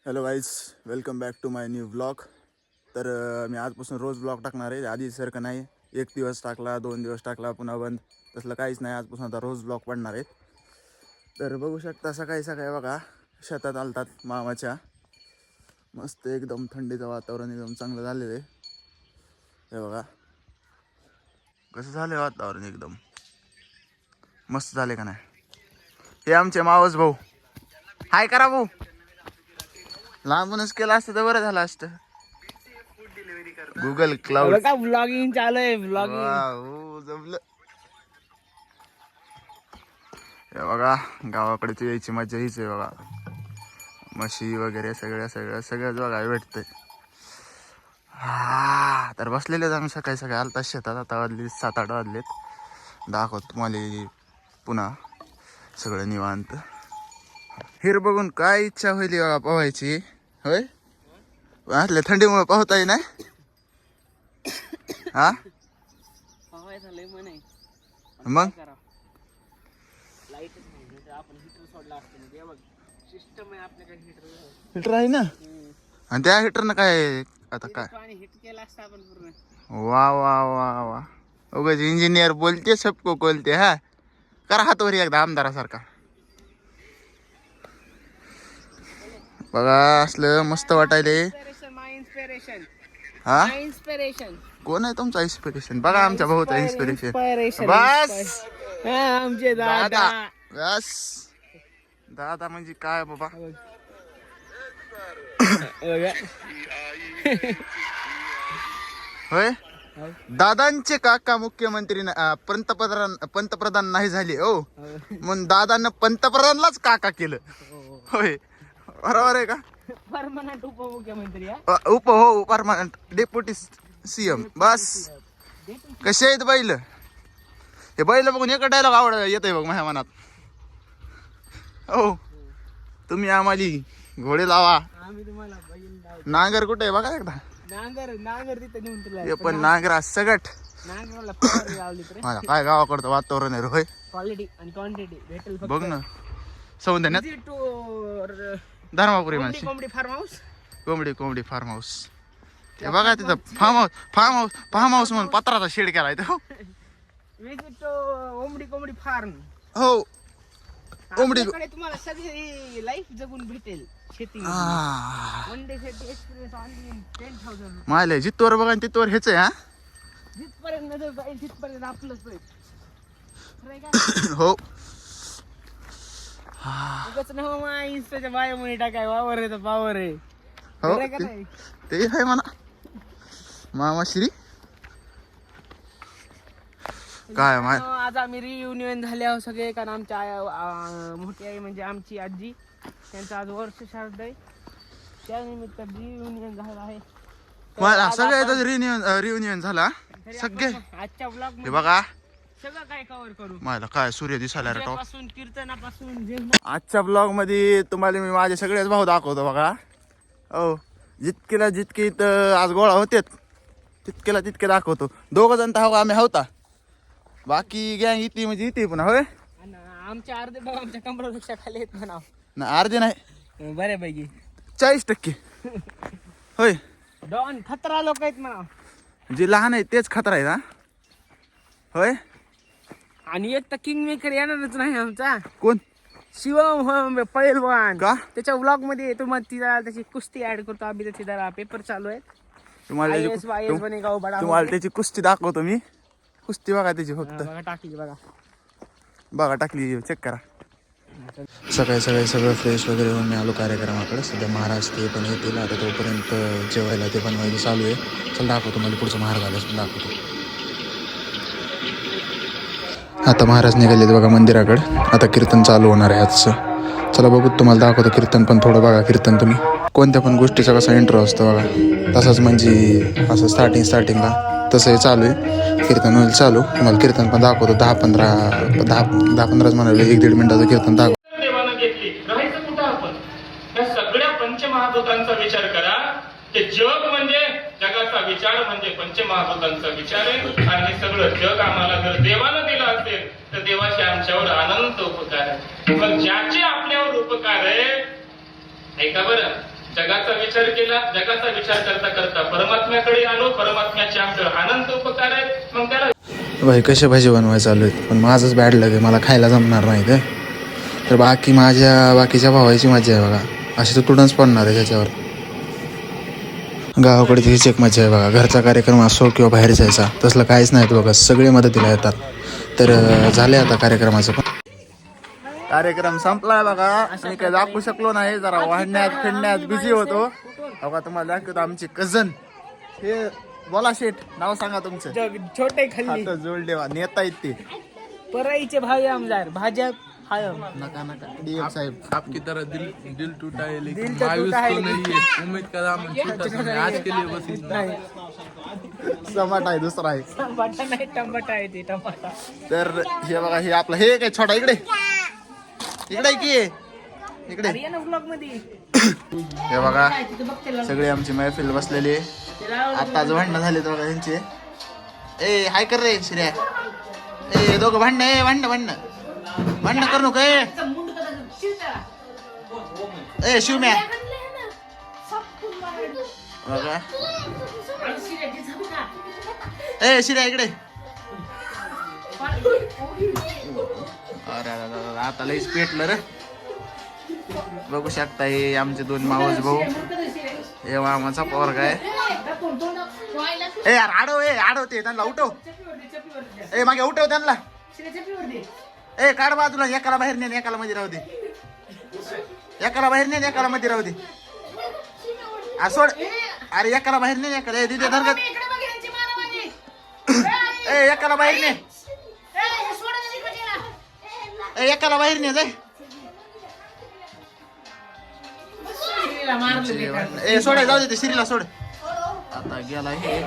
Hello guys, welcome back to my new blog. तर मी आजपासून रोज ब्लॉग टाकणार आहे. आधीसारखं नाही 1 दिवस टाकला 2 दिवस टाकला पुन्हा बंद, तसलं काहीच नाही. आजपासून आता रोज ब्लॉग पडणार आहेत. तर बघू शकता सकाळी सकाळी बघा शेतात आलतात मामाच्या. मस्त एकदम थंडीचं वातावरण एकदम चांगलं झालेलं आहे. हे बघा कसं झालं वातावरण, एकदम मस्त झाले का नाही. हे आमचे मावस भाऊ. हाय करा भाऊ. लांबूनच केलं असतं तर बरं झालं असतं. गुगल क्लाउड बघा व्लॉगिंग चालू आहे. व्लॉगिंग जमलं. हे बघा गावाकडे यायची मजा हीच आहे बघा. म्हशी वगैरे सगळंच बघा भेटतंय. हा तर बसलेलेच आम्ही सकाळी सकाळी आलता शेतात. आता वाजले 7-8 वाजलेत. दाखवतो तुम्हाला पुन्हा सगळं निवांत. हिर बघून काय इच्छा होईल बघा पोहायची. होय असल्या थंडीमुळे पोहता येई नाही. हा मग हिटर आहे ना. आणि त्या हिटरनं काय आता काय वा वा वा वा. उगाच इंजिनियर बोलते सबको बोलते. हा करा हातवर एकदा आमदारासारखा. बघा असलं मस्त वाटायले. हा इन्स्पिरेशन कोण आहे तुमचा इन्स्पिरेशन? बघा आमच्या भाऊचा इन्स्पिरेशन. बस आमचे दादा. बस दादा म्हणजे काय बाबा. होय दादांचे काका मुख्यमंत्री पंतप्रधान नाही झाले हो, म्हणून दादांना पंतप्रधानलाच काका केलं. होय बरोबर आहे का. परमनंट उपमुख्यमंत्री हो परमनंट डेप्युटी सीएम. बस कसे आहेत बैल. हे बैल बघून एक डायलॉग आवड येतोय बघ माझ्या मनात. हो तुम्ही आम्हाला घोडे लावा. आम्ही तुम्हाला नांगर कुठे आहे बघा एकदा. नांगर तिथे नेऊन तुला हे पण नांगरा सगट. नांगराला फवारणी लावली तर मला काय गावाकडचं वातावरण आहे रे. होय क्वालिटी आणि क्वांटिटी भेटेल फक्त. बघ ना सौंदर्यात Visit to धर्मापुरी माणशी कोंबडी फार्म हाऊस. कोंबडी फार्म हाऊस. हे बघा तिथं फार्म हाऊस म्हणून पत्राचा शेड केलाय तो. Visit to कोंबडी फार्म. हो कोंबडी. आपल्याकडे तुम्हाला सगळी लाईफ जगून भेटेल. शेती वन डे शेती एक्सपिरियन्स ऑनली 10,000. मायले जितवर बघा आणि तितवर हेच आहे. हा जिथपर्यंत नजर जाईल तिथपर्यंत आपलंच आहे. खरंय का? हो उगाच ना हो मा इंस्टाच्या बायोमध्ये टाकाय वावर आहे तर पावर आहे. हो खरंय का नाही? ते आहे म्हणा मामाश्री. काय माय आज आम्ही रियुनियन झाले आहोत सगळे, कारण आमच्या मोठी आई म्हणजे आमची आजी त्यांचं आज वर्ष श्राद्ध आहे. त्यानिमित्त रियुनियन झालं आहे. मला सगळ्याच रियुनियन झाला सगळे. आजच्या ब्लॉग हे मध्ये बघा सगळं काय कव्हर करू. मला काय सूर्य दिसायला रे टॉप. पासून कीर्तनापासून जेवण. आजच्या ब्लॉग मध्ये तुम्हाला मी माझे सगळेच भाऊ दाखवतो बघा. हो जितके इथं आज गोळा होते तितके दाखवतो. 2 जण तर आम्ही होता, बाकी गँग इथे म्हणजे इथे पुन्हा. होय आणि आमच्या अर्धे भाऊ आमच्या कमरापेक्षा खाली आहेत म्हणाव. ना अर्धे नाही बऱ्यापैकी 40%. होय डॉन खतरा लोक आहेत म्हणाव. जे लहान आहेत तेच खतरा आहे ना. होय आणि एक तर किंग मेकर येणारच नाही आमचा. कोण? शिवम पैलवान. का त्याच्या व्लॉग मध्ये तुम्हाला तिला त्याची कुस्ती ऍड करतो आम्ही. त्याची जरा पेपर चालू आहे. तुम्हाला त्याची कुस्ती दाखवतो मी. कुस्ती बघा त्याची फक्त. टाकली बघा टाकली चेक करा. सकाळी सगळं फ्रेश वगैरे होऊन मी आलो कार्यक्रमाकडे. सध्या महाराज ते पण येतील आता, तोपर्यंत जेवायला ते बनवायला चालू आहे. चल दाखवतो मला पुढचं महाराज आलं दाखवतो. आता महाराज निघालेत बघा मंदिराकडे. आता कीर्तन चालू होणार आहे आजचं. चला बघू तुम्हाला दाखवतो कीर्तन पण थोडं बघा. कीर्तन तुम्ही कोणत्या पण गोष्टीचा कसा इंट्रो असतो बघा, तसंच म्हणजे असं स्टार्टिंगला तसं हे चालू आहे. कीर्तन होईल चालू. तुम्हाला कीर्तन पण दाखवतो. 10-15 म्हणाले 1-1.5 मिनिटाचं कीर्तन दाखवतो. देवानं घेतली राहायचं कुठं आपण. या सगळ्या पंचमहाभूतांचा विचार करा. ते जग म्हणजे जगाचा विचार म्हणजे पंचमहाभूतांचा विचार आहे. आणि हे सगळं जग आम्हाला जर देवानं दिलं असेल तर देवाचे आमच्यावर अनंत उपकार आहे. पण ज्याचे आपल्यावर उपकार आहे ऐका बरं, जगाचा विचार केला, जगाचा विचार करता करता परमात्म्याकडे आलो, परमात्म्याचे आमच्यावर अनंत उपकार आहेत. मग त्याला भाई कसे भाजी बनवायला चालू आहेत, पण माझंच बॅड लगे, मला खायला जमणार नाही ते. तर बाकीच्या भावाची मजा आहे बघा, अशी तर तुडच पडणार आहे त्याच्यावर. गावाकडे तीच एक मजा आहे बघा, घरचा कार्यक्रम असो किंवा बाहेर जायचा तसलं काहीच नाही बघा, सगळे मदतीला येतात. तर झाले आता कार्यक्रमाचं पण. कार्यक्रम संपलाय बघा, मी काही दाखवू शकलो नाही, जरा वाढण्यात फिरण्यात बिझी होतो. बघा तुम्हाला दाखवतो आमचे कझन हे. बोला शेठ, नाव सांगा तुमचं. छोटे खाल्ली आता जोडले नेता आहेत ते. पराईचे भाई आमदार भाजप हायम. नका डीएम साहेब. आपकी तरह दिल टूटा है लेकिन दिल तो मायूस टूटा है, तो नहीं है. उम्मीद का दामन छोटा सा है. आज के लिए बस इतना. टमाटा आहे, दुसरा आहे. टमाटा नाही, टमाटा आहे ते टमाटा. तर हे बघा, हे आपलं हे काय छोटा इकडे इकडे की इकडे. अरे ये ना ब्लॉग मध्ये. हे बघा सगळी आमची महफिल बसलेली आहे. आता आज भांडणं झाले बघा यांचे. ए हाय कर रे श्रेया. ए दोघं भांडणं करू नको. ए शिवम्या बघा. ए श्रेया इकडे. अरे आता लईच पेटलं रे. बघू शकता हे आमचे दोन मावस भाऊ. हे मामाचा पोरगा आहे. ए यार आडवते त्यांना, उठव. ए मागे उठव त्यांना. ए काढ बाजूला, एकाला बाहेर ने एकाला मध्ये राहू दे. एकाला बाहेर ने एकाला मध्ये राहू दे. सोड. अरे एकाला बाहेर ने एकाला दिदे धरगत. ए एकाला बाहेर ने. ए एकाला बाहेर ने जाय. ए सोड, जाऊ दे ते श्रीला सोड. आता गेला हे.